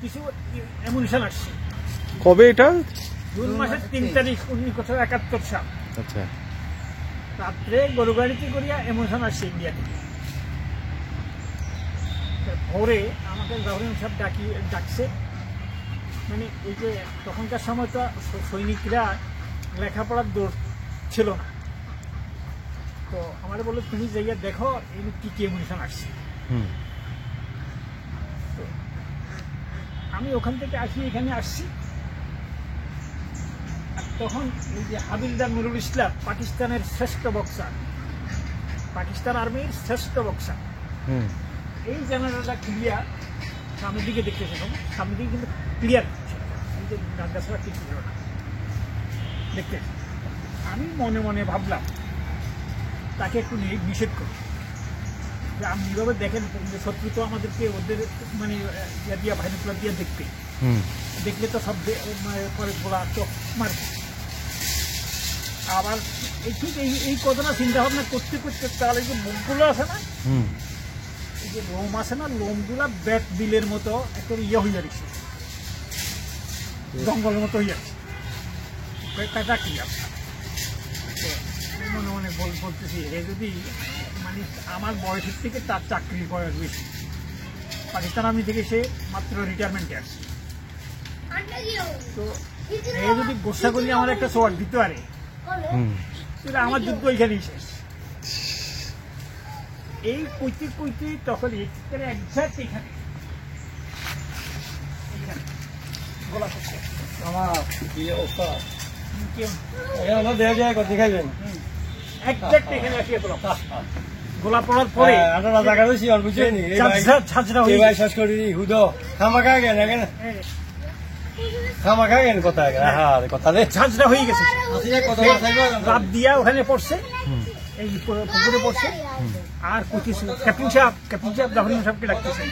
কিছু অ্যামুনিশন আসছে। কবে এটা? জুন মাসের 3 তারিখ 1971 সাল। আচ্ছা, রাত্রে গরু গাড়িতে করিয়া অ্যামুনিশন আসছে ইন্ডিয়া থেকে। ভোরে আমাকে গভর্নর সাহেব ডাকছে। মানে এই যে তখনকার সময় তো সৈনিকরা লেখাপড়ার দৌড় ছিল না, তো আমার বললো তুমি যাইয়া দেখো এই কি কি অ্যামুনিশন আসছে। তো আমি ওখান থেকে এখানে আসছি। তখন এই যে হাবিলদার নুরুল ইসলাম, পাকিস্তানের শ্রেষ্ঠ বক্সার, পাকিস্তান আর্মির শ্রেষ্ঠ বক্সার, এই জেনারেলটা ক্লিয়ার সামনের দিকে দেখতেছে, সামনের দিকে কিন্তু ক্লিয়ার এই যে গাছগাছরা ঠিক ছিল না দেখতে। আমি মনে মনে ভাবলাম তাকে একটু নিষেধ করি যে আপনি এভাবে দেখেন যে শত্রু তো আমাদেরকে ওদের মানে ইয়া দিয়া ভাইনোকুলার দিয়ে দেখলে তো সব পরে গোলা চোখ মারবে। আবার ঠিক এই কথাটা চিন্তা ভাবনা করতে করতে তাহলে যে মুখগুলো আছে না, এই যে লোম আছে না, লোমগুলা ব্যাট বিলের মতো একটা ইয়ে হয়ে যাচ্ছে, জঙ্গলের মতো হয়ে যাচ্ছে। কাটা কি মনে মনে বলতেছি এ যদি মানে আমার বয়সের থেকে তার চাকরির বয়স বেশি, পাকিস্তান আর্মি থেকে সে মাত্র রিটায়ারমেন্টে আসছে, তো এ যদি গোসা করি আমার একটা সোয়ার দিতে পারে, সেটা আমার যুদ্ধ ওইখানেই শেষ। এই কইতে কইতে তখন একজাক্ট এখানে গোলা করছে আমার কি অবস্থা, একজাক্ট এখানে আসিয়ে তোলা গোলা পড়ার পরে ঝাঁঝরা হয়ে শেষ করি হুদো খামাখা গেন খামাখা গেন কথা ঝাঁঝরা হয়ে গেছে, রাত দিয়া ওখানে পড়ছে, এই পুকুরে পড়ছে। আর কিছু ক্যাপ্টেন সাহেব জাফরিন সাহেবকে ডাকতেছে,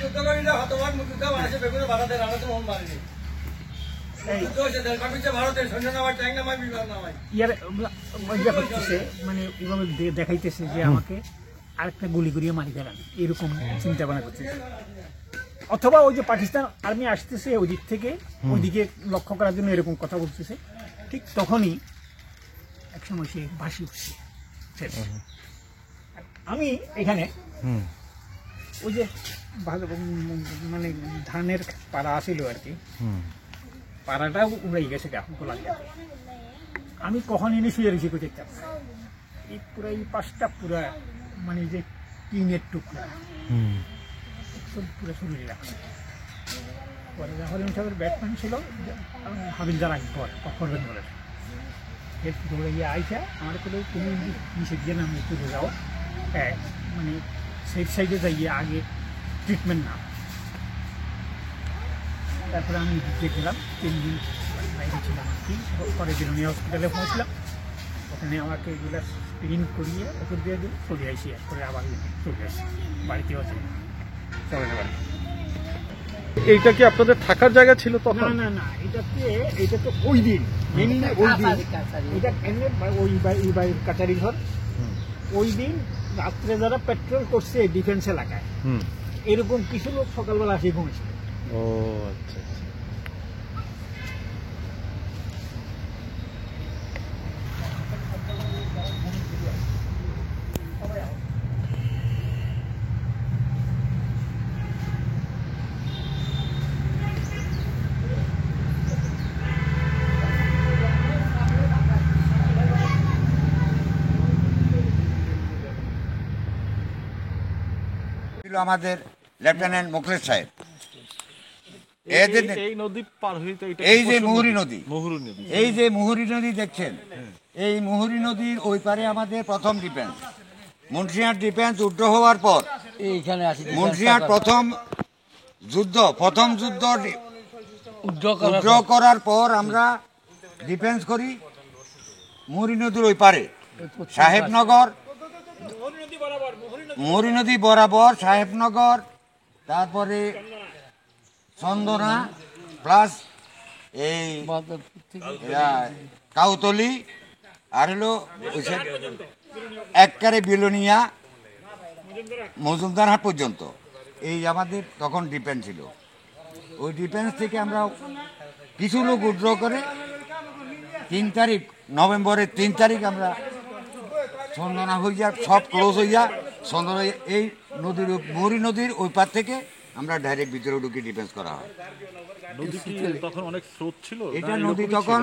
মানে এইভাবে দেখাইতেছে যে আমাকে আরেকটা গুলি করিয়ে মারি ফেলান, এরকম চিন্তা ভাবনা করতেছে। অথবা ওই যে পাকিস্তান আর্মি আসতেছে ওই দিক থেকে ওইদিকে লক্ষ্য করার জন্য এরকম কথা বলতেছে। ঠিক তখনই একসময় সে বাঁশি উঠছে। আমি এখানে ওই যে মানে ধানের পাড়া আসিল আর কি, পাড়াটাও উড়াই গেছে গোলা দিয়ে। আমি কখন এনে শুয়ে রয়েছি কেউ দেখতাম, এই পুরো এই পাশটা পুরা মানে যে টিনের টুকরা পুরো শরীরে রাখছে। পরে জাফরিন সাহেবের ব্যাটম্যান ছিল হাবিলদার আকবর করবেন বলে, দৌড়ে গিয়ে আইসা আমার কোনো তুমি নিষেধ দিয়ে নাম একটু যাও, মানে সেফ সাইডে যাইয়ে আগে ট্রিটমেন্ট না। তারপরে আমি দেখলাম 3 দিন বাইরে ছিলাম আর কি, পরে বিরোনিয়া হসপিটালে পৌঁছলাম, ওখানে আমাকে এগুলো স্ক্রিন করিয়ে ওষুধ দিয়ে দিল, চলে আসি, করে আবার চলে আসি বাড়িতেও আছে চলে বাড়ি। এইটা কি আপনাদের থাকার জায়গা ছিল তখন? না না, এটা তো ওই দিন মেনলি ওই দিন এটা ওই বাড়ির কাচারি ঘর। ওই দিন রাত্রে যারা পেট্রোল করছে ডিফেন্স এলাকায়, এরকম কিছু লোক সকালবেলা আসে ঘুমেছিল। ও আচ্ছা। আমাদের লেফটেন্যান্ট মুখলেস সাহেব, এই নদী পার হইতে এই যে মুহুরী নদী, এই যে মুহুরী নদী দেখছেন, এই মুহুরী নদীর ওই পারে আমাদের প্রথম ডিফেন্স, মুন্সিয়ার ডিফেন্স উড্র হওয়ার পর এইখানে আসি। মুন্সিয়ার প্রথম যুদ্ধ উড্র করার পর আমরা ডিফেন্স করি মুহুরী নদীর ওই পারে, সাহেবনগর, মুহুরী নদী বরাবর সাহেবনগর, তারপরে চন্দনা প্লাস এই কাউতলি, আর হলো এককারে বিলোনিয়া মজুমদারহাট পর্যন্ত এই আমাদের তখন ডিপেন্ড ছিল। ওই ডিফেন্স থেকে আমরা কিছু লোক উইথড্র করে 3 তারিখ নভেম্বরের 3 তারিখ আমরা সন্দনা হইয়া সব ক্লোজ হইয়া সন্দনা এই নদীর মুহুরী নদীর ওই পার থেকে আমরা ডাইরেক্ট ভিতরে ঢুকে ডিফেন্স করা হয়। নদী কি তখন অনেক স্রোত ছিল? এটা নদী তখন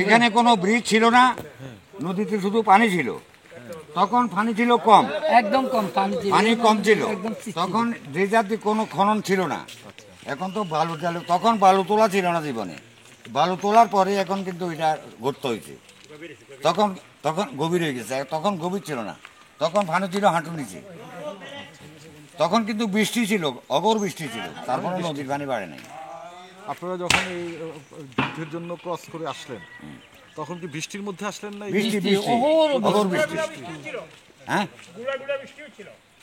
এখানে কোনো ব্রিজ ছিল না, নদীতে শুধু পানি ছিল। তখন পানি ছিল কম, একদম কম পানি কম ছিল। তখন যে জাতি কোনো খনন ছিল না। এখন তো বালু টালু, তখন বালু তোলা ছিল না জীবনে। বালু তোলার পরে এখন কিন্তু এটা গর্ত হয়েছে। তখন তখন গভীর হয়ে গেছে, তখন গভীর ছিল না। তখন পানি ছিল হাঁটু নিচে। তখন কিন্তু বৃষ্টি ছিল, অগর বৃষ্টি ছিল, তারপরে নদীর পানি বাড়ে নাই। আপনারা যখন এই যুদ্ধের জন্য ক্রস করে আসলেন তখন কি বৃষ্টির মধ্যে আসলেন না? বৃষ্টি বৃষ্টি অগর বৃষ্টি, হ্যাঁ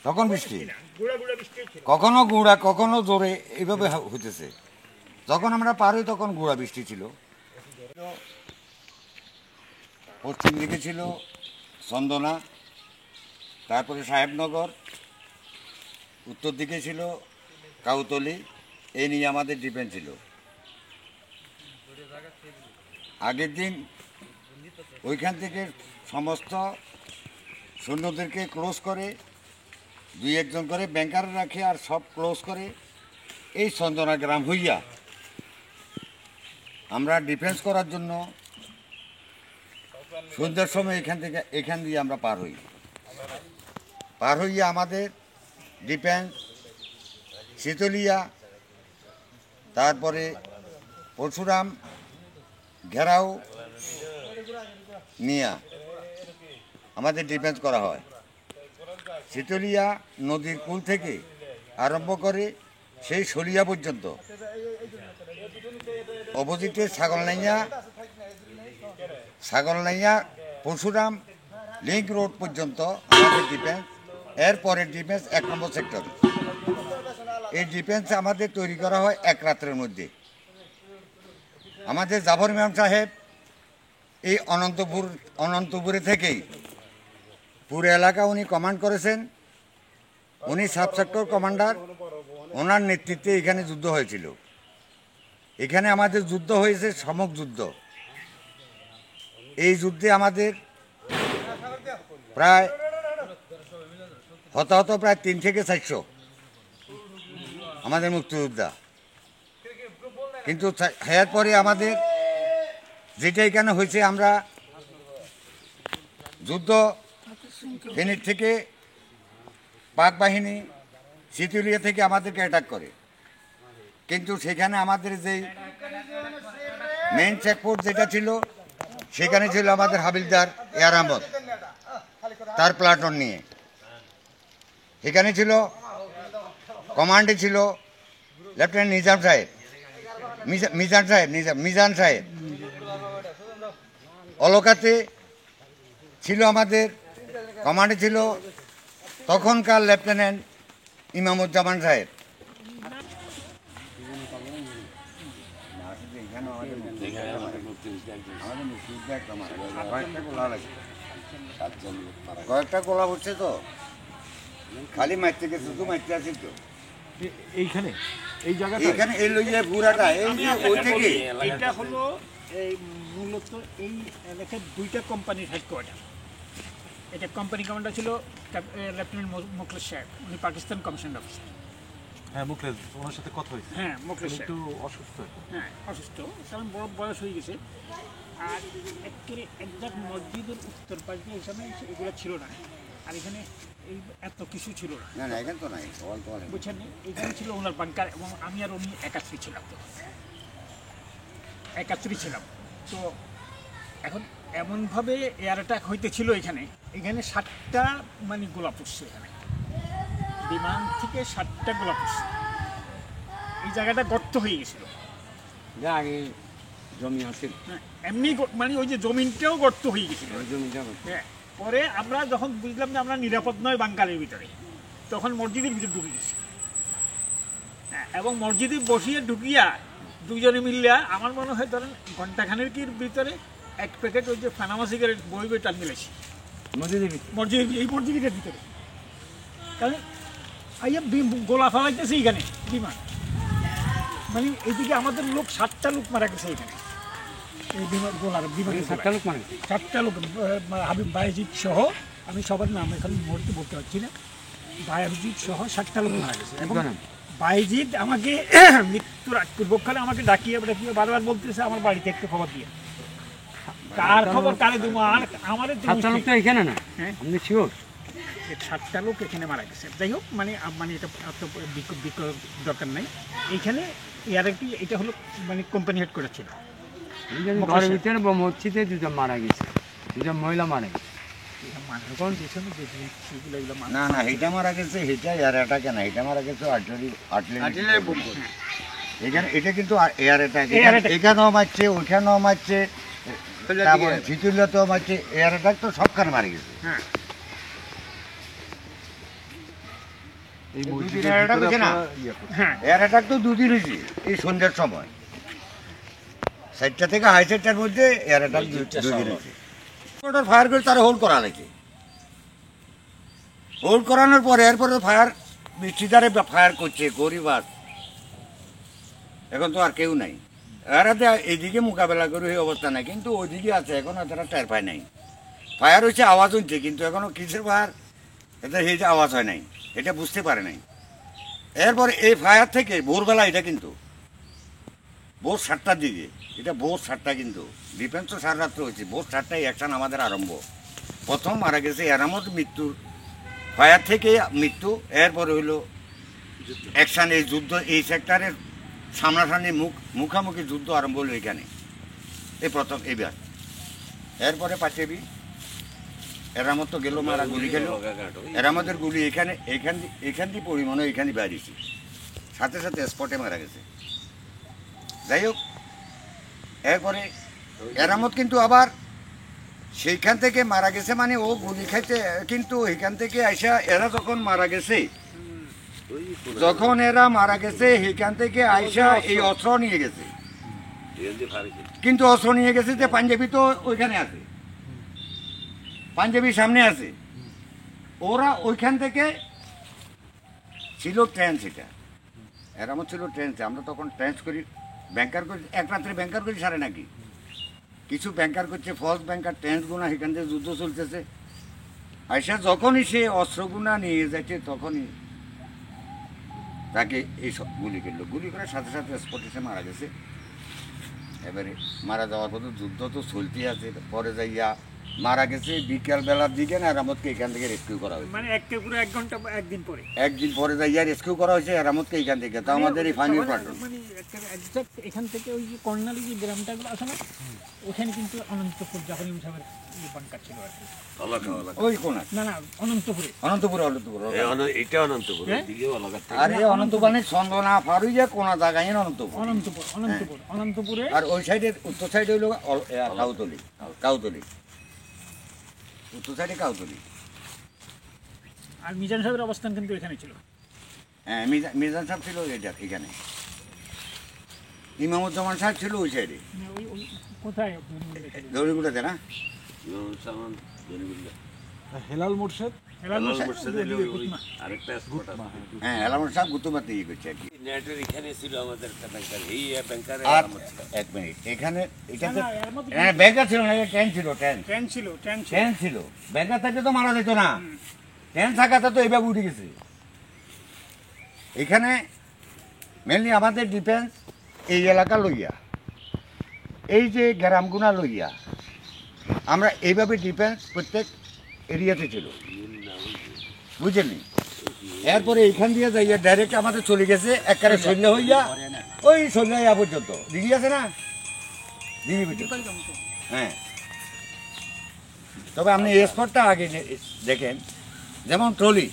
তখন বৃষ্টি, কখনো গুঁড়া কখনো জোরে এইভাবে হইতেছে। যখন আমরা পারি তখন গুঁড়া বৃষ্টি ছিল। পশ্চিম দিকে ছিল চন্দনা, তারপরে সাহেবনগর, উত্তর দিকে ছিল কাউতলি। এই নিয়ে আমাদের ডিফেন্স ছিল। আগের দিন ওইখান থেকে সমস্ত সৈন্যদেরকে ক্লোজ করে 2-1 করে ব্যাংকার রাখে, আর সব ক্লোজ করে এই চন্দনা গ্রাম হইয়া আমরা ডিফেন্স করার জন্য সন্ধ্যার সময় এখান দিয়ে আমরা পার হইয়া আমাদের ডিফেন্স শীতলিয়া, তারপরে পরশুরাম, ঘেরাও নিয়া আমাদের ডিফেন্স করা হয়। শীতলিয়া নদীর কুল থেকে আরম্ভ করে সেই সলিয়া পর্যন্ত, অপোজিটে ছাগলনাইয়া পরশুরাম লিঙ্ক রোড পর্যন্ত আমাদের ডিফেন্স। এরপরের ডিফেন্স 1 নম্বর সেক্টর। এই ডিফেন্স আমাদের তৈরি করা হয় 1 রাত্রের মধ্যে। আমাদের জাফর ইমাম সাহেব এই অনন্তপুরে থেকেই পুরো এলাকা উনি কমান্ড করেছেন। উনি সাব সেক্টর কমান্ডার, ওনার নেতৃত্বে এখানে যুদ্ধ হয়েছিল। এখানে আমাদের যুদ্ধ হয়েছে সমক যুদ্ধ। এই যুদ্ধে আমাদের প্রায় হতাহত প্রায় 3 থেকে 400 আমাদের মুক্তিযোদ্ধা। কিন্তু এর পরে আমাদের যেটা এখানে হয়েছে, আমরা যুদ্ধ ফেনীর থেকে পাক বাহিনী শীতলিয়া থেকে আমাদেরকে অ্যাটাক করে। কিন্তু সেখানে আমাদের যেই মেইন চেকপোস্ট যেটা ছিল, সেখানে ছিল আমাদের হাবিলদার এয়ার আহমদ, তার প্লাটুন নিয়ে। এখানে ছিল কমান্ডে ছিল লেফটেন্যান্ট মিজান সাহেব। অলকাতে ছিল আমাদের কমান্ডে ছিল তখনকার লেফটেন্যান্ট ইমামুজ্জামান সাহেব। কয়েকটা গোলা হচ্ছে তো, খালি মারতে গেছে, শুধু মারতে আসিল তো এইখানে এই জায়গাটা এখানে এই লইয়া পুরাটা এই যে ওই থেকে এটা হলো এই মূলত এই এলাকায় 2টা কোম্পানির হেডকোয়ার্টার। এটা কোম্পানি কমান্ডার ছিল লেফটেন্যান্ট মুখলেস সাহেব, উনি পাকিস্তান কমিশন অফিসার। হ্যাঁ, মুখলেস, ওনার সাথে কথা হয়েছে। হ্যাঁ, মুখলেস সাহেব একটু অসুস্থ এখন। হ্যাঁ অসুস্থ, কারণ বড় বয়স হয়ে গেছে। আর একেবারে একজাক্ট মসজিদের উত্তর পাশ দিয়ে হিসাবে এগুলো ছিল না। আর এখানে এই এত কিছু ছিল না। না এখানে তো নাই, বুঝছেন, এখানে ছিল ওনার বাংকার, এবং আমি আর উনি একাত্রী ছিলাম। তো এখন এমনভাবে এয়ার অ্যাটাক হইতেছিল এখানে 7টা মানে গোলা পড়ছে। এখানে বিমান থেকে 7টা গোলা পড়ছে। এই জায়গাটা গর্ত হয়ে গেছিল। আগে জমি আছে, এমনি মানে ওই যে জমিনটাও গর্ত হয়ে গেছিল। হ্যাঁ, পরে আমরা যখন বুঝলাম যে আমরা নিরাপদ নয় বাঙ্কারের ভিতরে, তখন মসজিদের ভিতরে ঢুকে গেছি। এবং মসজিদে বসিয়ে ঢুকিয়া 2 জনে মিললে আমার মনে হয় ধরেন ঘন্টাখানেক ভিতরে 1 প্যাকেট ওই যে ফানামা সিগারেট বই টান মিলেছি এই মসজিদের ভিতরে। কারণ আইয়া গোলা ফেলাইতেছে এখানে বিমান, মানে এইদিকে আমাদের লোক 7টা লোক মারা গেছে এখানে, এই বিমান গোলার বিমানে 7টা লোক মারা গেছে, 7টা লোক হাবিব বাইজিৎ সহ, আমি সবার নাম এখন মুহূর্তে বলতে পারছি না, বাইজিৎ সহ 7টা লোক মারা গেছে। এবং বাইজিৎ আমাকে মৃত্যুর আগ পূর্বকালে আমাকে ডাকিয়ে বারবার বলতেছে আমার বাড়িতে একটু খবর দিয়ে, কার খবর কারে দেবো, আর আমাদের 7টা লোক তো এখানে না, হ্যাঁ আপনি শিওর? 7টা লোক এখানে মারা গেছে। যাই হোক, মানে মানে এটা এত বিক্ষোভ দরকার নাই। এইখানে এটা হলো মানে কোম্পানি হেড করেছিল। ঘরের ভিতরে মসজিদে 2জন মারা গেছে, 2জন মহিলা মারা গেছে। না না, এটা মারা গেছে, এটা এয়ার অ্যাটাক না, এটা মারা গেছে আর্টিলারি বোম। এখানে এটা কিন্তু এয়ার অ্যাটাক, এখানেও মারছে, ওইখানেও মারছে, তারপরে ছিচুল্লাতেও মারছে, এয়ার অ্যাটাক তো সবখানে মারা গেছে। হ্যাঁ, এই দুদিন মসজিদের এয়ার অ্যাটাক ভিতরে হয়েছে না? আপনারা ইয়ে করছেন। হ্যাঁ, এয়ার অ্যাটাক তো 2 দিন হয়েছে, এই সন্ধ্যার সময় 4টা থেকে 4:30টার মধ্যে এয়ার অ্যাটাক 2 দিন হয়েছে। ফায়ার করে তারা হোল্ড করা লাগে, হোল্ড করানোর পরে এরপরে ফায়ার বৃষ্টিদারে ফায়ার করছে গরিবাস, এখন তো আর কেউ নাই। এরা এইদিকে মোকাবেলা করে এই অবস্থা নাই, কিন্তু ওইদিকে আছে, এখনো তারা টের পায় নাই। ফায়ার হচ্ছে, আওয়াজ হচ্ছে, কিন্তু এখনো কিসের ফায়ার এটা সেই আওয়াজ হয় নাই, এটা বুঝতে পারে নাই। এরপরে এই ফায়ার থেকে ভোরবেলা, এটা কিন্তু ভোর 7টার দিকে, এটা ভোর 7টা, কিন্তু ডিফেন্স তো সারা রাত্রে হয়েছে, ভোর 7টায় অ্যাকশন আমাদের আরম্ভ। প্রথম মারা গেছে এরামত, মৃত্যুর ফায়ার থেকে মৃত্যু। এরপরে হইল অ্যাকশন, এই যুদ্ধ, এই সেক্টরের সামনাসামনি মুখামুখি যুদ্ধ আরম্ভ হলো এখানে, এই প্রথম এইবার। এরপরে পাচেবি এরামত তো গেল মারা, গুলি খেলো, এরামতের গুলি এখান দিয়ে পরিমাণও এখানে বাড়িয়েছি, সাথে সাথে স্পটে মারা গেছে। যাই হোক, এরপরে এরামত কিন্তু আবার সেইখান থেকে মারা গেছে, মানে ও গুলি খাইতে, কিন্তু এখান থেকে আইসা এরা যখন মারা গেছে, যখন এরা মারা গেছে সেখান থেকে আইসা এই অস্ত্র নিয়ে গেছে, কিন্তু অস্ত্র নিয়ে গেছে যে পাঞ্জাবি তো ওইখানে আছে, পাঞ্জাবি সামনে আছে, ওরা ওইখান থেকে ছিল ট্রেন, সেটা এরামত ছিল ট্রেন, আমরা তখন ট্রেন্স করি, ব্যাংকার করি, এক রাত্রে ব্যাংকার করি সারে নাকি, কিছু ব্যাংকার করছে, ফলস ব্যাংকার, ট্রেন্স গুনা, সেখান থেকে যুদ্ধ চলতেছে। আইসা যখনই সে অস্ত্রগুনা নিয়ে যাচ্ছে, তখনই তাকে এই সব গুলি করলো, গুলি করার সাথে সাথে স্পটে সে মারা গেছে। এবারে মারা যাওয়ার পর যুদ্ধ তো চলতেই আছে, পরে যাইয়া মারা গেছে বিকেল বেলার দিকে না, এরামতকে এখান থেকে রেস্কিউ করা হয়েছে, মানে পুরো 1 ঘন্টা, একদিন পরে যাইয়া রেস্কিউ করা হয়েছে এরামতকে এখান থেকে, তো আমাদের এই ফানি পার্টন। মানে একজাক্ট এখান থেকে ওই যে কর্ণালী যে গ্রামটা আছে না, ওখানে কিন্তু অনন্তপুর জাফর ইমাম সাহেবের বাংকার ছিল আর কি। ওই কোন না না, অনন্তপুরে, এটা অনন্তপুর, আর এই অনন্তপুরের সন্দনা ফারুইয়া কোন জায়গায় অনন্তপুরে, আর ওই সাইডের উত্তর সাইডে হইল কাউতলি, উত্তর সাইডে কাউতলি। আর মিজান সাহেবের অবস্থান কিন্তু এখানে ছিল। হ্যাঁ, মিজান সাহেব ছিল এখানে, ইমামুজ্জামান সাহেব ছিল ওই সাইডে, ওই কোথায় দৌড়িগুলোতে না, হেলাল মোর্শেদ, আরেকটা স্পট আছে। হ্যাঁ, এলামুর সাহেব গুতুমাতে ইয়ে করছে আর কি। নেটের এখানে ছিল আমাদের একটা ব্যাংকার, এই ব্যাংকারে আর এক মিনিট, এখানে এটাতে ব্যাংকার ছিল না, ট্রেন ছিল, ট্রেন ছিল, ব্যাংকার থাকতে তো মারা যেত না, ট্রেন থাকাতে তো এইভাবে উঠে গেছে। এখানে মেনলি আমাদের ডিফেন্স এই এলাকা লইয়া, এই যে গ্রামগুনা লইয়া, আমরা এইভাবে ডিফেন্স প্রত্যেক এরিয়াতে ছিল, বুঝলেন? এরপরে এইখান দিয়ে যাইয়া ডাইরেক্ট আমাদের চলে গেছে একবারে সৈন্য হইয়া, ওই সৈন্য পর্যন্ত দিঘি আছে না, দিঘি পর্যন্ত। হ্যাঁ, তবে আপনি এই স্পটটা আগে দেখেন, যেমন ট্রলি,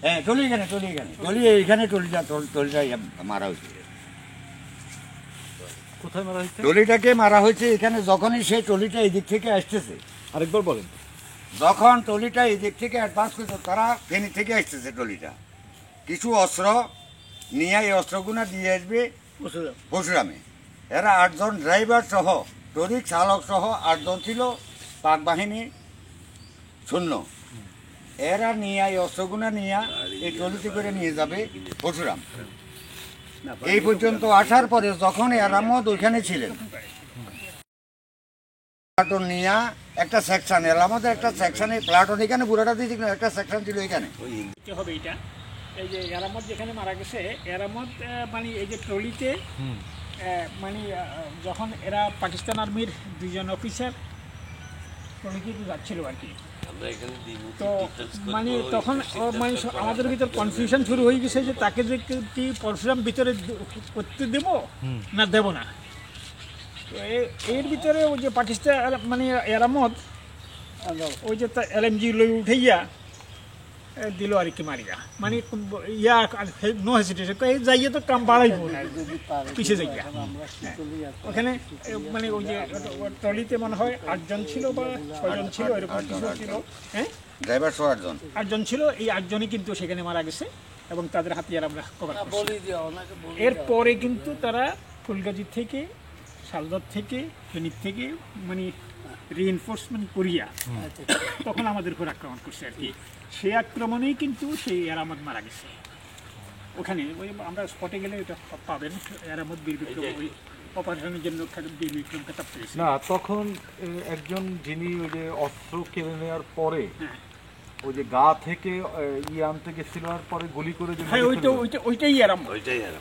হ্যাঁ ট্রলি এখানে, ট্রলিটা মারা হয়েছে। কোথায় মারা হয়েছে? ট্রলিটাকে মারা হয়েছে এখানে, যখনই সেই ট্রলিটা এই দিক থেকে আসতেছে, আরেকবার বলেন। যখন ট্রলিটা এই দিক থেকে অ্যাডভান্স করছে, তারা ফেনী থেকে আসতেছে, ট্রলিটা কিছু অস্ত্র নিয়ে, এই অস্ত্রগুলো দিয়ে আসবে পরশুরামে। এরা 8 জন ড্রাইভার সহ, ট্রলি চালক সহ 8 জন ছিল, পাক বাহিনী শূন্য। এরা নিয়ে এই অস্ত্রগুলো নিয়ে এই ট্রলিতে করে নিয়ে যাবে পরশুরাম। এই পর্যন্ত আসার পরে যখন এরামত ওইখানে ছিলেন, প্লাটন নিয়ে একটা সেকশন, এলামতের একটা সেকশনে প্লাটন এখানে বুড়াটা দিয়েছে, একটা সেকশন ছিল এখানে। কি হবে এটা, এই যে এরামত যেখানে মারা গেছে, এরামত মানে এই যে ট্রলিতে মানে যখন এরা পাকিস্তান আর্মির 2 জন অফিসার ট্রলিতে যাচ্ছিল আর কি, আমরা এখানে তো মানে তখন মানে আমাদের ভিতর কনফিউশন শুরু হয়ে গেছে যে তাকে যে কি পরশুরাম ভিতরে করতে দেব না দেব না। তো এর ভিতরে ওই যে পাকিস্তান মানে এরামত ওই যে LMG লই উঠাইয়া দিল আর কি মারিয়া, মানে ইয়া নো হেসিটেশন যাইয়া তো কাম বাড়াইব না, পিছিয়ে যাইয়া। ওখানে মানে ওই যে ট্রলিতে মনে হয় 8 জন ছিল বা 6 জন ছিল, এরকম কিছু ছিল। হ্যাঁ, ড্রাইভার 8 জন ছিল। এই 8 জনই কিন্তু সেখানে মারা গেছে এবং তাদের হাতিয়ার আমরা কভার করছি। এরপরে কিন্তু তারা ফুলগাজী থেকে, শালদর থেকে, ফেনীর থেকে মানে রিএনফোর্সমেন্ট করিয়া তখন আমাদের উপর আক্রমণ করছে আর কি। সেই আক্রমণেই কিন্তু সেই এরামত মারা গেছে ওখানে। ওই আমরা স্পটে গেলে ওটা পাবেন, এরামত বীর বিক্রম ওই অপারেশনের জন্য বীর বিক্রম খেতাব পেয়েছে। না, তখন একজন যিনি ওই যে অস্ত্র কেড়ে নেওয়ার পরে ওই যে গা থেকে ইয়ে আনতে গেছিল, আর পরে গুলি করে যে হ্যাঁ, ওইটাই এরামত, ওইটাই আর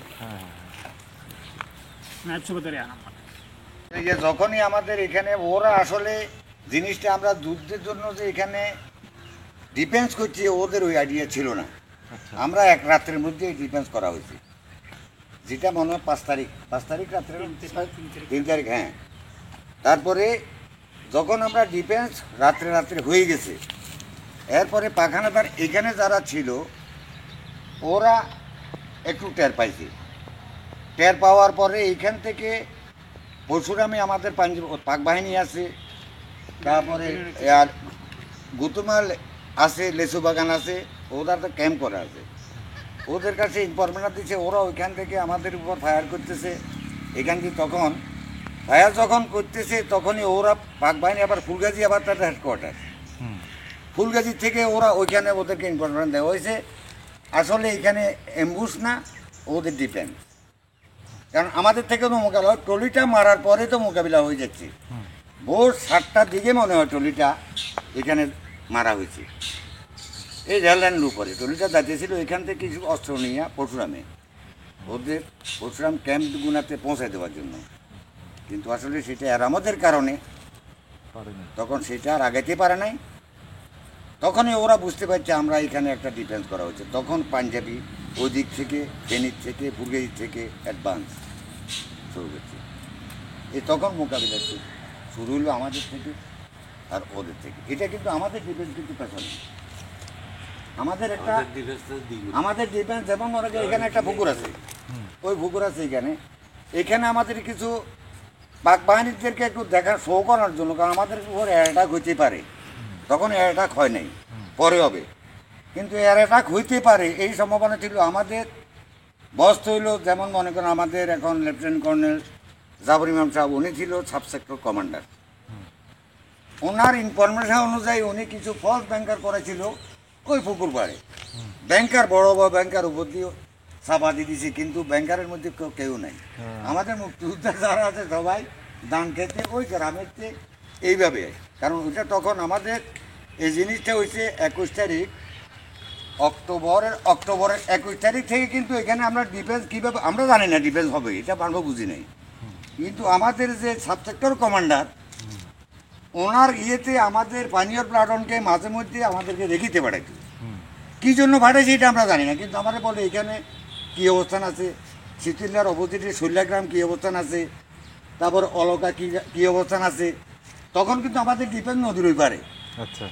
নায়ব সুবেদার এরামত। এই যে যখনই আমাদের এখানে ওরা আসলে জিনিসটা আমরা যুদ্ধের জন্য যে এখানে ডিফেন্স করছি, ওদের ওই আইডিয়া ছিল না। আমরা এক রাত্রের মধ্যে ডিফেন্স করা হয়েছে, যেটা মনে হয় 5 তারিখ রাত্রে, 3 তারিখ। হ্যাঁ, তারপরে যখন আমরা ডিফেন্স রাত্রে হয়ে গেছে, এরপরে পাখানাদার এখানে যারা ছিল ওরা একটু টের পাইছে। টের পাওয়ার পরে এইখান থেকে পরশুরামে আমাদের পাক বাহিনী আছে, তারপরে আর গুতুমাল আছে, লেসু বাগান আছে, ওদের তো ক্যাম্প করা আছে। ওদের কাছে ইনফরমেশন দিচ্ছে, ওরা ওইখান থেকে আমাদের উপর ফায়ার করতেছে। এখান থেকে তখন ফায়ার যখন করতেছে তখনই ওরা পাক বাহিনী আবার ফুলগাজী, আবার তাদের হেডকোয়ার্টার ফুলগাজী থেকে ওরা ওইখানে ওদেরকে ইনফরমেশন দেওয়া হয়েছে আসলে এখানে এমবুশ না, ওদের ডিফেন্স। কারণ আমাদের থেকে তো মোকাবিলা, ট্রলিটা মারার পরে তো মোকাবিলা হয়ে যাচ্ছে। ভোর 7টার দিকে মনে হয় ট্রলিটা এখানে মারা হয়েছে। এই রেললাইনের উপরে ট্রলিটা দাঁড়িয়েছিল, এখান থেকে কিছু অস্ত্র নিয়ে পরশুরামে ওদের পরশুরাম ক্যাম্প গুনাতে পৌঁছায় দেওয়ার জন্য। কিন্তু আসলে সেটা এরামতের কারণে তখন সেটা আর আগাইতে পারে নাই। তখনই ওরা বুঝতে পারছে আমরা এখানে একটা ডিফেন্স করা হচ্ছে। তখন পাঞ্জাবি ওই দিক থেকে, ফেনীর থেকে, ফুলগাজী থেকে অ্যাডভান্স শুরু করছে। এই তখন মোকাবিলা শুরু হলো আমাদের থেকে আর ওদের থেকে। এটা কিন্তু আমাদের ডিফেন্স কিন্তু পেছনে। আমাদের একটা আমাদের ডিফেন্স যেমন মনে করি এখানে একটা পুকুর আছে, ওই পুকুর আছে এখানে আমাদের কিছু পাক বাহিনীদেরকে একটু দেখা শো করার জন্য, কারণ আমাদের উপর অ্যাটাক হইতে পারে। তখন অ্যাটাক হয় নাই, পরে হবে, কিন্তু অ্যাটাক হইতে পারে এই সম্ভাবনা ছিল। আমাদের বস হইল যেমন মনে করেন আমাদের এখন লেফটেন্যান্ট কর্নেল জাবর ইমাম সাহেব, উনি ছিল সাব সেক্টর কমান্ডার। ওনার ইনফরমেশন অনুযায়ী উনি কিছু ফলস ব্যাংকার করেছিল ওই পুকুর পাড়ে। ব্যাংকার বড় বড় ব্যাংকার উপর দিয়ে চাপা দিয়ে দিয়েছে, কিন্তু ব্যাংকারের মধ্যে কেউ নাই। আমাদের মুক্তিযোদ্ধা যারা আছে সবাই দান খেতে ওই গ্রামের এইভাবে, কারণ ওইটা তখন আমাদের এই জিনিসটা হয়েছে 21 তারিখ অক্টোবরের 21 তারিখ থেকে। কিন্তু এখানে আমরা ডিফেন্স কীভাবে আমরা জানি না ডিফেন্স হবে, এটা আমরা বুঝি নাই। কিন্তু আমাদের যে সাব সেক্টর কমান্ডার ওনার ইয়েতে আমাদের পানীয় প্লাটনকে মাঝে মধ্যে আমাদেরকে দেখিতে পাঠাইতো। কী জন্য পাঠাইছে এটা আমরা জানি না, কিন্তু আমাদের বলে এখানে কী অবস্থান আছে, শীতলার অপোজিটে শৈলাগ্রাম কী অবস্থান আছে, তারপর অলকা কী অবস্থান আছে। তখন কিন্তু আমাদের ডিফেন্স নদীর ওই পারে, আচ্ছা,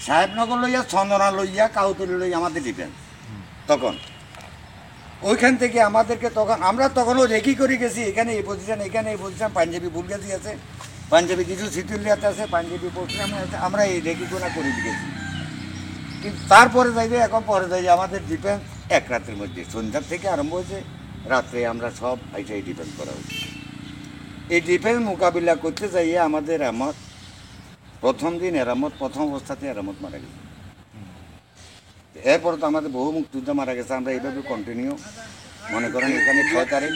সাহেবনগর লইয়া, চন্দনা লইয়া, কাউতলি লইয়া আমাদের ডিফেন্স। তখন ওইখান থেকে আমাদেরকে তখন আমরা তখনও রেকি করে গেছি, এখানে এই পজিশন, এখানে এই পজিশন, পাঞ্জাবি ফুলগাজী আছে, পাঞ্জাবি কিছু শীতলিয়াতে আছে, পাঞ্জাবি পশ্চিমে আছে, আমরা এই রেকি গোনা করে দিয়েছি। কিন্তু তারপরে যাইবে এখন পরে যাই আমাদের ডিফেন্স এক রাতের মধ্যে সন্ধ্যার থেকে আরম্ভ হয়েছে, রাত্রে আমরা সব এইটাই ডিফেন্স করা হয়েছে। এই ডিফেন্স মোকাবিলা করতে যাইয়ে আমাদের এরামত প্রথম দিন, এরামত প্রথম অবস্থাতে এরামত মারা গেছে। এরপর তো আমাদের বহু মুক্তিযোদ্ধা মারা গেছে, আমরা এইভাবে কন্টিনিউ মনে করেন এখানে 6 তারিখ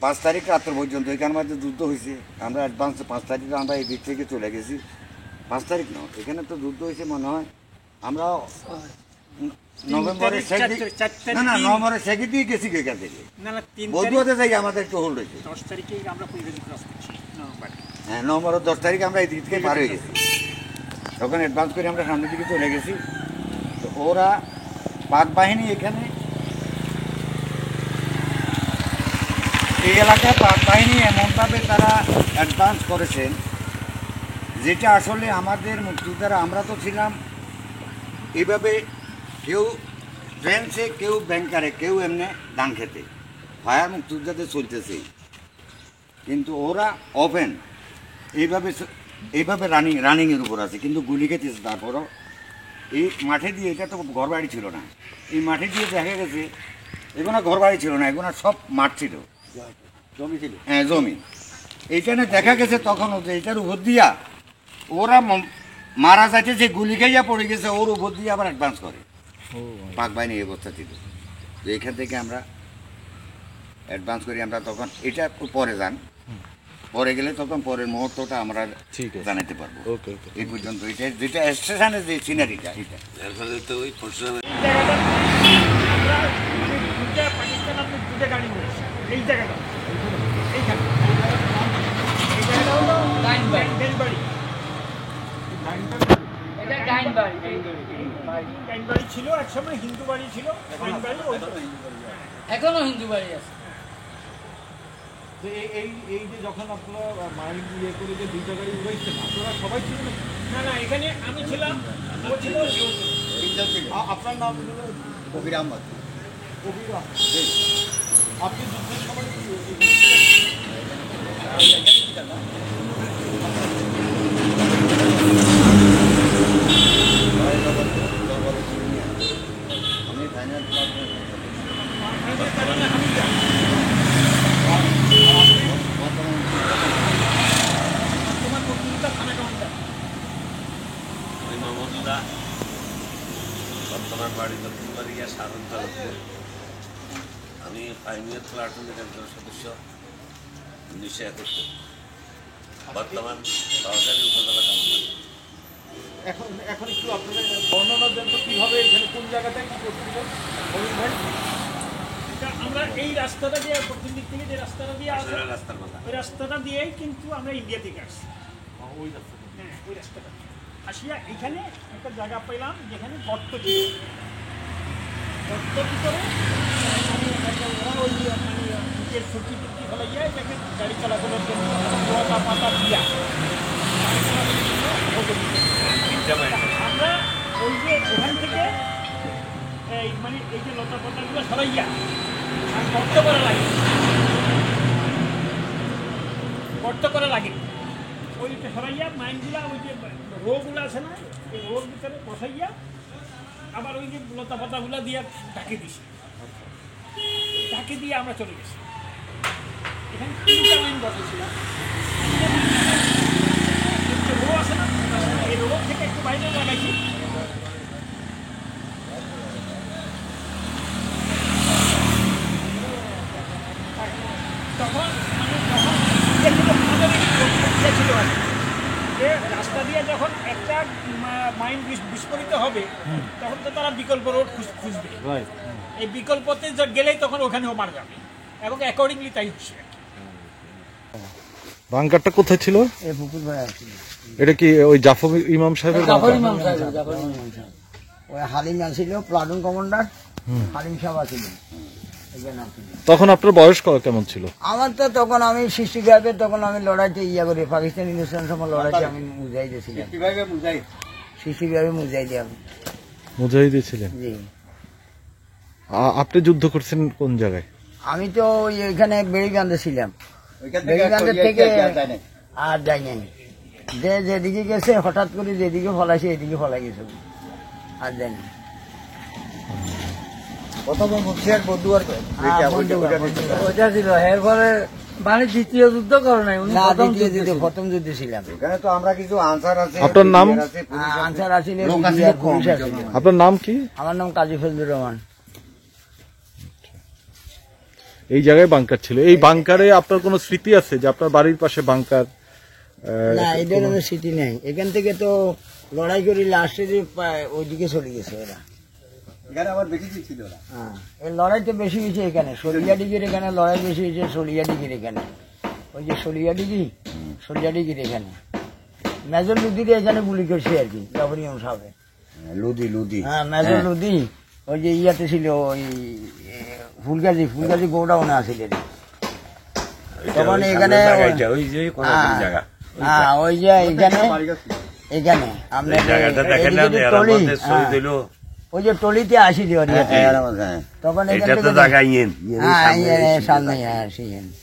5 তারিখ রাত্র পর্যন্ত এখানে আমাদের যুদ্ধ হয়েছে। আমরা অ্যাডভান্স 5 তারিখে আমরা এই দিক থেকে চলে গেছি। 5 তারিখ না, এখানে তো যুদ্ধ হয়েছে মনে হয় আমরা নভেম্বরের নভেম্বরের শেষে দিয়ে গেছি এখান থেকে বদুয়াতে যাই আমাদের একটু হোল্ড হয়েছে। 10 তারিখে আমরা পরিবেশ ক্রস করছি হ্যাঁ, নভেম্বরের 10 তারিখে আমরা এই দিক থেকে পার হয়ে গেছি। তখন অ্যাডভান্স করে আমরা সামনের দিকে চলে গেছি। তো ওরা পাক বাহিনী এখানে এই এলাকায় পাক বাহিনী এমনভাবে তারা অ্যাডভান্স করেছেন যেটা আসলে আমাদের মুক্তিযোদ্ধারা, আমরা তো ছিলাম এইভাবে কেউ ট্রেনসে, কেউ ব্যাংকারে, কেউ এমনি ধান খেতে, ফায়ার মুক্তিযোদ্ধাদের চলতেছে, কিন্তু ওরা ওপেন এইভাবে রানিংয়ের উপর আছে, কিন্তু গুলি খেতেছে। তারপরও এই মাঠে দিয়ে, এটা তো ঘর বাড়ি ছিল না, এই মাঠে দিয়ে দেখা গেছে এগুলো ঘর বাড়ি ছিল না, এগুলো সব মাঠ ছিল, জমি ছিল, হ্যাঁ জমি। এইখানে দেখা গেছে তখন এইটার উপর দিয়া ওরা মারা যাচ্ছে, যে গুলি খাইয়া পড়ে গেছে ওর উপর দিয়ে আবার অ্যাডভান্স করে পাক বাহিনী এই অবস্থা ছিল। তো এখান থেকে আমরা অ্যাডভান্স করি, আমরা তখন এটা পরে যান, পরে গেলে তখন পরের মুহূর্তটা আমরা জানাতে পারবো। এই পর্যন্ত এটা যেটা স্টেশনের যে সিনারিটা, এটা এর ফলে তো ওই পরশুরামের পাকিস্তান আপনি দুটো গাড়ি করেছে এই জায়গাটা, এইখানে এই জায়গাটা হলো ডাইনবাড়ি। ডাইনবাড়ি ছিল একসময়, হিন্দু বাড়ি ছিল, এখনো হিন্দু বাড়ি আছে। এই যে যখন আপনারা মাইন্ড ইয়ে করে যে 2টা গাড়ি উড়াইছেন, আপনারা সবাই ছিল না? না এখানে আমি ছিলাম, ও ছিল, আপনার নাম কবির আহমদ। কবির আহমদ। আপনি যুদ্ধের সময় তোমার মুক্তিযোদ্ধা থানা কমান্ডার। ওই মাহমুদুল্লাহ বর্তমান বাড়ি দক্ষিণবাড়িয়া সাধারণ তালুকপুর। আমি পাইনিয়ার প্লাটুনের একজন সদস্য, 1971, বর্তমান সহকারী উপজেলা কমান্ডার। এখন একটু আপনাদের বর্ণনা দেন তো কীভাবে এখানে কোন জায়গাটায় কী করছিলেন বলুন ভাই। আমরা এই রাস্তাটা দিয়ে, প্রথম দিক থেকে যে রাস্তাটা দিয়ে আসে, রাস্তার মাথা ওই রাস্তাটা দিয়েই কিন্তু আমরা ইন্ডিয়া থেকে আসছি। ওই রাস্তা হ্যাঁ, ওই রাস্তাটা আসিয়া এখানে একটা জায়গা পেলাম যেখানে গর্ত ছিল, গর্ত ভিতরে ওরা ওই ইটের সুটি টুটি ফেলে যায়, এটাকে গাড়ি চলাচলের জন্য লতা পাতা দিয়া আমরা ওই যে ওখান থেকে এই মানে এই যে লতা পাতাগুলো সরাইয়া আর গর্ত করা লাগে, ওইটা সরাইয়া মাইনগুলা, ওই যে রোগুলো আছে না, এই রোর ভিতরে বসাইয়া আবার ওই যে লতা পাতাগুলা দিয়ে ঢাকে দিছি, ঢাকে দিয়ে আমরা চলে গেছি। এখানে 3টা মাইন বসেছিলাম, রো আছে না, এই রো থেকে একটু বাইরে লাগাইছি। তখন রাস্তা দিয়ে যখন একটা মাইন বিস্ফোরিত হবে, তখন তো তারা বিকল্প রোড খুঁজবে, এই বিকল্পতে গেলেই তখন ওখানেও মারা যাবে, এবং অ্যাকর্ডিংলি তাই হচ্ছে। বাংকারটা কোথায় ছিল? এই পুকুর ভাই আছে, এটা কি ওই জাফর ইমাম সাহেবের জাফর ইমাম সাহেব, ওই হালিম ছিল প্লাটুন কমান্ডার, হালিম সাহেব ছিল। তখন আপনার বয়স কেমন ছিল? আমার তো তখন আমি 65, তখন আমি লড়াইতে ইয়া করি, পাকিস্তান হিন্দুস্তানের সময় লড়াইতে আমি মুজাহিদ ছিলাম, 65 মুজাহিদ আমি মুজাহিদ ছিলেন। জি। আপনি যুদ্ধ করছেন কোন জায়গায়? আমি তো এখানে বেড়িবান্ধে ছিলাম, বেড়িবান্ধের থেকে আর যাই নাই, যেদিকে গেছে হঠাৎ করে যেদিকে ফলাইছে এদিকে ফলাই গেছে, আর যাই না। প্রথমে মুন্সিয়ার বদুয়ার ওইটা ছিল, এরপরে মানে দ্বিতীয় যুদ্ধ করে নাই, না দ্বিতীয় যুদ্ধে প্রথম যুদ্ধে ছিলাম। এখানে তো আমরা কিছু আনসার আছে। আপনার নাম? আনসার আছিল, আপনার নাম কি? আমার নাম কাজী ফজলুর রহমান। এই জায়গায় বাংকার ছিল। এই বাংকারে আপনার কোনো স্মৃতি আছে যে আপনার বাড়ির পাশে বাংকার? না, এই ধরনের স্মৃতি নেই। এখান থেকে তো লড়াই করে লাস্টে যে ওইদিকে চলে গেছে এরা। এখানে আবার বেশি ছিল না। হ্যাঁ, এই লড়াই তো বেশি হয়েছে এখানে, সলিয়াডিগির এখানে লড়াই বেশি হয়েছে, সলিয়াডিগির এখানে, ওই যে সলিয়াডিগির এখানে মেজর লুদির এখানে গুলি করছে আর কি, জাফরিয়াম সাহেব। লুদি। হ্যাঁ, মেজর লুদি ওই যে ইয়াতে ছিল, ওই ফুলগাজি গোডাউনে আছিল তখন এখানে। হ্যাঁ, ওই যে এখানে আমরা ওই যে টলিতে আসিল তখন সামনে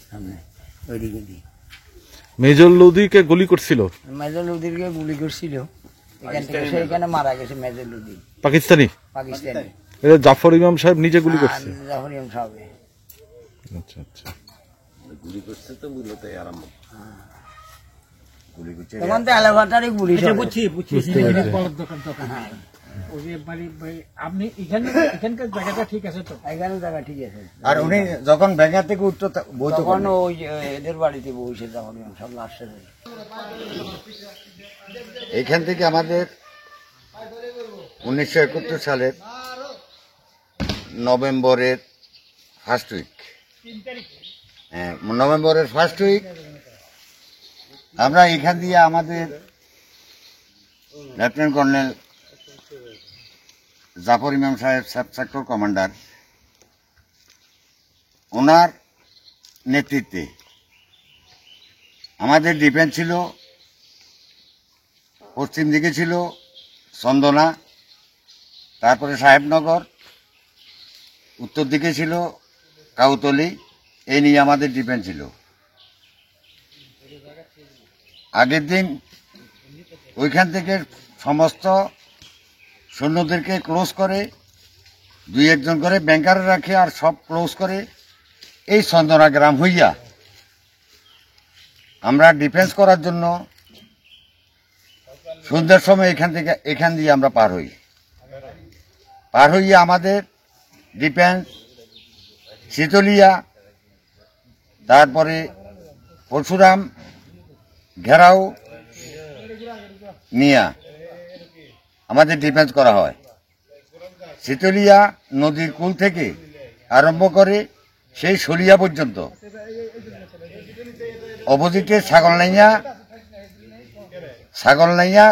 সামনে ওইদিকে মেজর লুদিকে গুলি করছিল? মেজর লুদিকে গুলি করছিল এখান থেকে, সেখানে মারা গেছে মেজর লুদি। পাকিস্তানি? পাকিস্তানি। এটা জাফর ইমাম সাহেব নিজে গুলি করছে? জাফর ইমাম সাহেব। আচ্ছা আচ্ছা। গুলি করছে তো মূলত আরাম তখন তো এলাকাটারই গুলি। বুঝছি আপনি এখানকার জায়গাটা ঠিক আছে তো? এখানে জায়গা ঠিক আছে। আর উনি যখন ব্যাঙ্গা থেকে উঠতো তখন ওই এদের বাড়িতে বসে জাফর ইমাম সাহেব লাস্টে। এখান থেকে আমাদের 1971 সালের নভেম্বরের ফার্স্ট উইক, নভেম্বরের ফার্স্ট উইক আমরা এখান দিয়ে আমাদের লেফটেন্যান্ট কর্নেল জাফর ইমাম সাহেব সাব সেক্টর কমান্ডার, ওনার নেতৃত্বে আমাদের ডিফেন্স ছিল পশ্চিম দিকে ছিল চন্দনা, তারপরে সাহেবনগর, উত্তর দিকে ছিল কাউতলি। এই নিয়ে আমাদের ডিফেন্স ছিল। আগের দিন ওইখান থেকে সমস্ত সৈন্যদেরকে ক্লোজ করে, 2-1 করে ব্যাংকারে রাখে, আর সব ক্লোজ করে এই চন্দনা গ্রাম হইয়া আমরা ডিফেন্স করার জন্য সন্ধ্যার সময় এখান দিয়ে আমরা পার হইয়া আমাদের ডিফেন্স শীতলিয়া, তারপরে পরশুরাম, ঘেরাও নিয়া আমাদের ডিফেন্স করা হয়। শীতলিয়া নদীর কুল থেকে আরম্ভ করে সেই সলিয়া পর্যন্ত, অপোজিটে ছাগলনাইয়া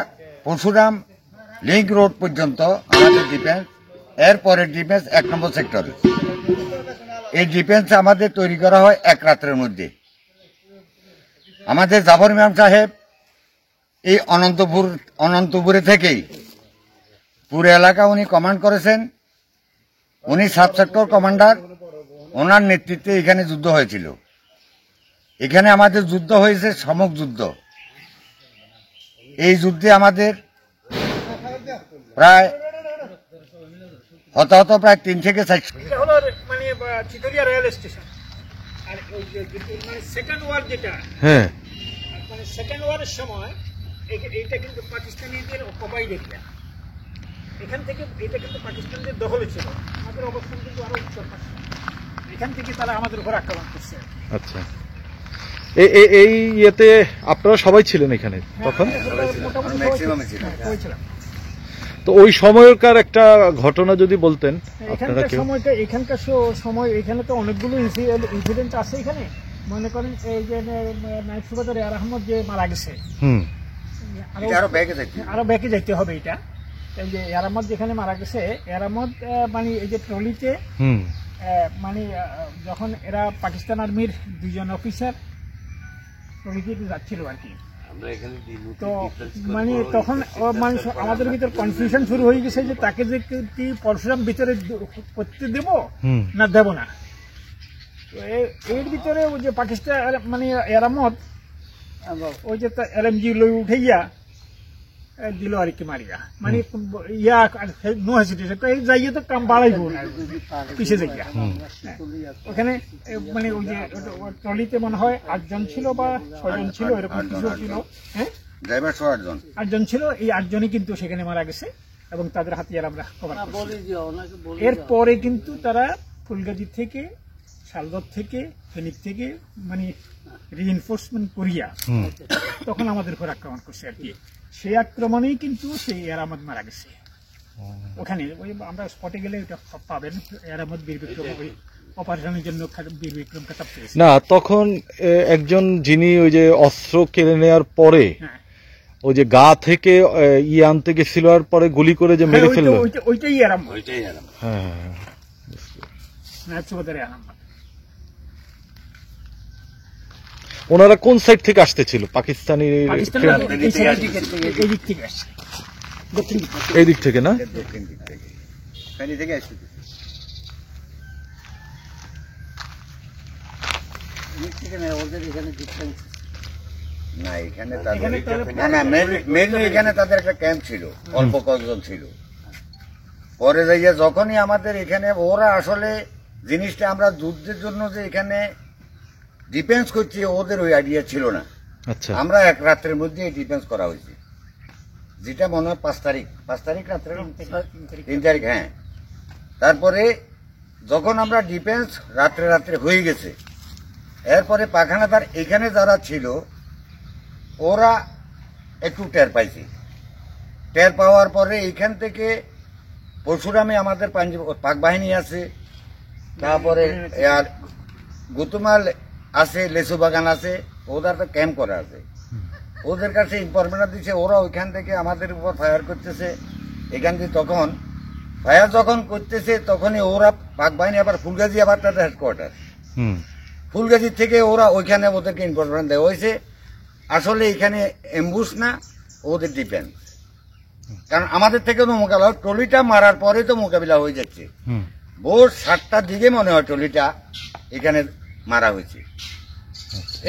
পরশুরাম লিঙ্ক রোড পর্যন্ত আমাদের ডিফেন্স। এরপরে ডিফেন্স 1 নম্বর সেক্টর। এই ডিফেন্স আমাদের তৈরি করা হয় 1 রাত্রের মধ্যে। আমাদের জাফর ইমাম সাহেব এই অনন্তপুরে থেকেই পুরো এলাকা উনি কমান্ড করেছেন। উনি সাব সেক্টর কমান্ডার, ওনার নেতৃত্বে এখানে যুদ্ধ হয়েছিল। এখানে আমাদের যুদ্ধ হয়েছে সমক যুদ্ধ। এই যুদ্ধে আমাদের প্রায় হতাহত প্রায় 3 থেকে 4। এটা হলো মানে চিতলিয়া রেল স্টেশন। আর ওই যে মানে সেকেন্ড ওয়ার যেটা, হ্যাঁ, মানে সেকেন্ড ওয়ারের সময় এইটা কিন্তু পাকিস্তানিদের অকুপাইড এরিয়া। এখান থেকে এটা কিন্তু পাকিস্তানদের দখলে ছিল। আমাদের অবস্থান কিন্তু আরো উত্তর পাশে, এখান থেকে তারা আমাদের উপর আক্রমণ করছে। আচ্ছা, এই ইয়েতে আপনারা সবাই ছিলেন এখানে তখন? হয়েছিল। তো ওই সময়কার একটা ঘটনা যদি বলতেন আপনারা। এখানকার সময় এখানে তো অনেকগুলো ইনসিডেন্ট আছে। এখানে মনে করেন এই যে নাইট সুবাদার এয়ার আহমদ যে মারা গেছে, আরো ব্যাকে যাইতে হবে। এটা এই যে এয়ার আহমদ যেখানে মারা গেছে, এয়ার আহমদ মানে এই যে ট্রলিতে মানে যখন এরা পাকিস্তান আর্মির 2 জন অফিসার ট্রলিতে যাচ্ছিল আর কি, তো মানে তখন মানে আমাদের ভিতরে কনফিউশন শুরু হয়ে গেছে যে তাকে যে কি পরশুরাম ভিতরে করতে দেব না দেব না। এর ভিতরে ওই যে পাকিস্তান মানে এরামত ওই যে LMG লই উঠাইয়া দিল আর কি মারিয়া, মানে ইয়া নো হেসিটেশন, যাইয়ে তো কাম বাড়াইবো না, পিছিয়ে যাইয়া। ওখানে মানে ওই যে ট্রলিতে মনে হয় 8 জন ছিল বা 6 জন ছিল, এরকম কিছু ছিল। হ্যাঁ, ড্রাইভার 8 জন ছিল। এই 8 জনই কিন্তু সেখানে মারা গেছে এবং তাদের হাতিয়ার আমরা কভার করছি। এরপরে কিন্তু তারা ফুলগাজী থেকে, শালগড় থেকে, ফেনীর থেকে মানে রিইনফোর্সমেন্ট করিয়া তখন আমাদের উপর আক্রমণ করছে আর কি। সেই আক্রমণেই কিন্তু সেই এয়ার আহমদ মারা গেছে ওখানে। ওই আমরা স্পটে গেলে ওটা পাবেন, এয়ার আহমদ বীর বিক্রম ওই অপারেশনের জন্য বীর বিক্রম খেতাব পেয়েছে। না, তখন একজন যিনি ওই যে অস্ত্র কেড়ে নেওয়ার পরে হ্যাঁ, ওই যে গা থেকে ইয়ে আনতে গেছিল আর পরে গুলি করে যে মেরে ফেললো, ওইটাই এয়ার আহমদ। ওইটাই আর হ্যাঁ। নায়ব সুবেদার এয়ার আহমদ। ওনারা কোন সাইড থেকে আসতেছিল? পাকিস্তানি পাকিস্তানের এই দিক থেকে আসছে, দক্ষিণ দিক থেকে। এই দিক থেকে না? দক্ষিণ দিক থেকে, ফেনী থেকে আসছে। না, এখানে এখানে তাদের একটা ক্যাম্প ছিল, অল্প কয়েকজন ছিল। পরে যাইয়া যখনই আমাদের এখানে ওরা আসলে জিনিসটা আমরা যুদ্ধের জন্য যে এখানে ডিফেন্স করছি, ওদের ওই আইডিয়া ছিল না। আচ্ছা, আমরা এক রাত্রের মধ্যে ডিফেন্স করা হয়েছে, যেটা মনে হয় 5 তারিখ রাত্রে, 3 তারিখ। হ্যাঁ, তারপরে যখন আমরা ডিফেন্স রাত্রে হয়ে গেছে, এরপরে পাখানাদার এখানে যারা ছিল ওরা একটু টের পাইছে। টের পাওয়ার পরে এইখান থেকে পরশুরামে আমাদের পাক বাহিনী আছে, তারপরে আর গুতুমাল আছে, লেসু বাগান আছে, ওদের তো ক্যাম্প করা আছে। ওদের কাছে ইনফরমেশন দিচ্ছে, ওরা ওইখান থেকে আমাদের উপর ফায়ার করতেছে। এখান থেকে তখন ফায়ার যখন করতেছে তখনই ওরা পাক বাহিনী আবার ফুলগাজী, আবার তাদের হেডকোয়ার্টার ফুলগাজী থেকে ওরা ওইখানে ওদেরকে ইনফরমেশন দেওয়া হয়েছে আসলে এখানে এমবুশ না, ওদের ডিফেন্স। কারণ আমাদের থেকে তো মোকাবিলা, ট্রলিটা মারার পরে তো মোকাবিলা হয়ে যাচ্ছে। ভোর 7টার দিকে মনে হয় ট্রলিটা এখানে মারা হয়েছে,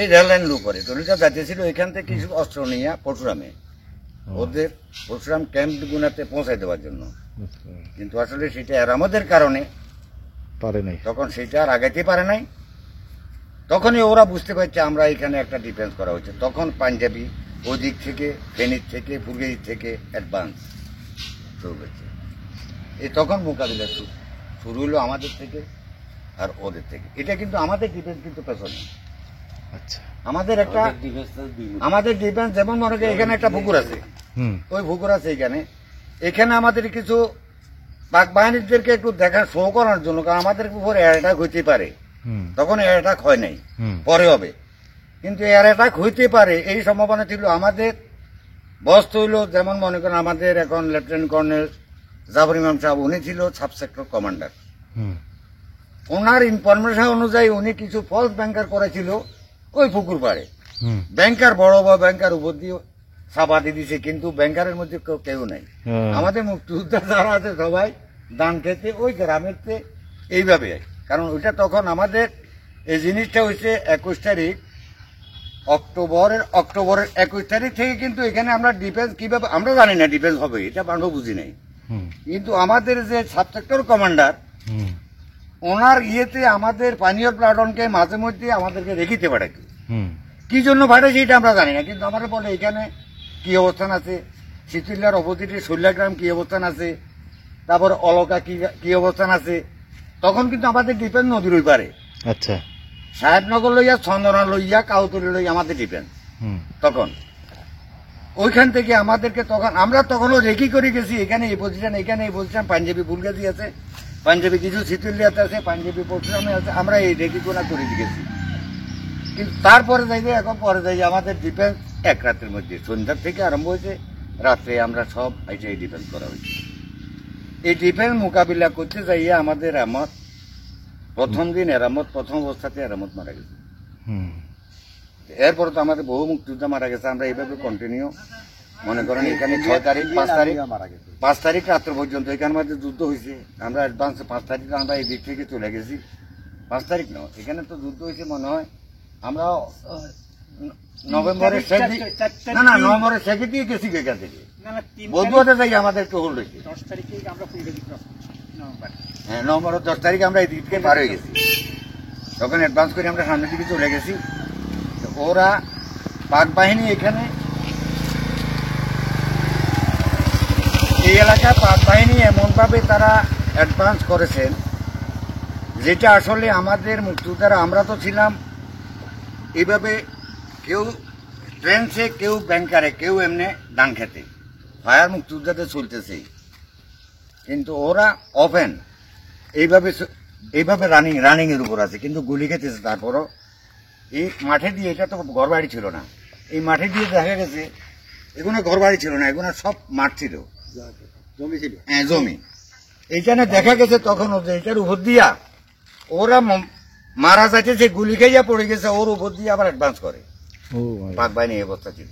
এই রেললাইন উপরে ট্রলিটা যাচ্ছিল এখান থেকে কিছু অস্ত্র নিয়ে পরশুরামে, ওদের পরশুরাম ক্যাম্প গুনাতে পৌঁছাই দেওয়ার জন্য। কিন্তু আসলে সেটা আমাদের কারণে পারে নাই, তখন সেটা আর আগাইতে পারে নাই। তখনই ওরা বুঝতে পারছে আমরা এখানে একটা ডিফেন্স করা হচ্ছে। তখন পাঞ্জাবি ওদিক থেকে, ফেনীর থেকে, ফুলগাজী থেকে অ্যাডভান্স শুরু হয়েছে। এই তখন মোকাবিলা শুরু হলো আমাদের থেকে আর ওদের থেকে। এটা কিন্তু আমাদের ডিফেন্স কিন্তু পেছনে। আচ্ছা, আমাদের একটা আমাদের ডিফেন্স যেমন মনে করি এখানে একটা পুকুর আছে, ওই পুকুর আছে এখানে আমাদের কিছু পাক বাহিনীদেরকে একটু দেখা শো করার জন্য, কারণ আমাদের উপর এয়ার অ্যাটাক হইতে পারে। তখন এয়ার অ্যাটাক হয় নাই, পরে হবে, কিন্তু এয়ার অ্যাটাক হইতে পারে এই সম্ভাবনা ছিল। আমাদের বস হইল যেমন মনে করেন আমাদের এখন লেফটেন্যান্ট কর্নেল জাফর ইমাম সাহেব, উনি ছিল সাব সেক্টর কমান্ডার। ওনার ইনফরমেশন অনুযায়ী উনি কিছু ফলস ব্যাংকার করেছিল ওই পুকুর পাড়ে। ব্যাংকার বড় বড় ব্যাংকার উপর দিয়ে সাবা দিয়ে দিছে, কিন্তু ব্যাংকারের মধ্যে কেউ নাই। আমাদের মুক্তিযোদ্ধা যারা আছে সবাই দান খেতে ওই গ্রামের এইভাবে, কারণ ওইটা তখন আমাদের এই জিনিসটা হয়েছে 21 তারিখ অক্টোবরের 21 তারিখ থেকে। কিন্তু এখানে আমরা ডিফেন্স কিভাবে আমরা জানি না ডিফেন্স হবে, এটা আমরা বুঝি নাই। কিন্তু আমাদের যে সাব সেক্টর কমান্ডার ওনার ইয়েতে আমাদের পানীয় প্লাটনকে মাঝে মধ্যে আমাদেরকে রেখিতে পাঠাইত। কি জন্য পাঠাইছে এটা আমরা জানি না, কিন্তু আমাদের বলে এখানে কি অবস্থান আছে, শীতলার অপোজিটে শৈলাগ্রাম কি অবস্থান আছে, তারপর অলকা কি অবস্থান আছে। তখন কিন্তু আমাদের ডিফেন্স নদীর ওই পারে। আচ্ছা, সাহেবনগর লইয়া, চন্দনা লইয়া, কাউতলি লইয়া আমাদের ডিফেন্স। তখন ওইখান থেকে আমাদেরকে আমরা তখনও রেকি করে গেছি, এখানে এই পজিশন, পাঞ্জাবি ফুলগাজী আছে, পাঞ্জাবি কিছু শীতলিয়াতে আছে, পাঞ্জাবি পরশুরামে আছে, আমরা এই রেকি গোনা করে গেছি। কিন্তু তারপরে এখন পরে আমাদের ডিফেন্স এক রাতের মধ্যে সন্ধ্যার থেকে আরম্ভ হয়েছে, রাত্রে আমরা সব এই ডিফেন্স করা হয়েছে। এই ডিফেন্স মোকাবিলা করতে যাইয়া আমাদের প্রথম দিন প্রথম অবস্থাতে এরামত মারা গেছে। এরপরে তো আমাদের বহু মুক্তিযোদ্ধা মারা গেছে। আমরা এইভাবে কন্টিনিউ মনে করেন এখানে 6 তারিখ 5 তারিখ রাত্র পর্যন্ত এখানে আমাদের যুদ্ধ হয়েছে। আমরা অ্যাডভান্স 5 তারিখ আমরা এই দিক থেকে চলে গেছি। 5 তারিখ নয়, এখানে তো যুদ্ধ হয়েছে মনে হয় আমরা নভেম্বরের শেষ দিকে গেছি এখান থেকে। না না 3 বদুয়াতে যাই আমাদের টহল রয়েছে 10 তারিখে আমরা ফুলগাজী ক্রস করছি নভেম্বর। হ্যাঁ নভেম্বর 10 তারিখে আমরা এই দিক থেকে পার হয়ে গেছি, তখন অ্যাডভান্স করে আমরা সামনের দিকে চলে গেছি। তো ওরা পাক বাহিনী এখানে এই এলাকায় পাক বাহিনী এমনভাবে তারা অ্যাডভান্স করেছেন যেটা আসলে আমাদের মুক্তিযোদ্ধারা, আমরা তো ছিলাম এইভাবে, কেউ ট্রেনসে, কেউ ব্যাংকারে, কেউ এমনি ডান খেতে, ফায়ার মুক্তিযোদ্ধাদের চলতেছে, কিন্তু ওরা ওপেন এইভাবে রানিং এর উপর আছে, কিন্তু গুলি খেতেছে। তারপরও এই মাঠে দিয়ে, এটা তো ঘর বাড়ি ছিল না, এই মাঠে দিয়ে দেখা গেছে এগুলো ঘর বাড়ি ছিল না, এগুলো সব মাঠ ছিল, জমি ছিল, হ্যাঁ জমি। এইখানে দেখা গেছে তখন এটার উপর দিয়া ওরা মারা যাচ্ছে, যে গুলি খাইয়া পড়ে গেছে, ওর উপর দিয়ে আবার অ্যাডভান্স করে ও পাক বাহিনী এই অবস্থা ছিল।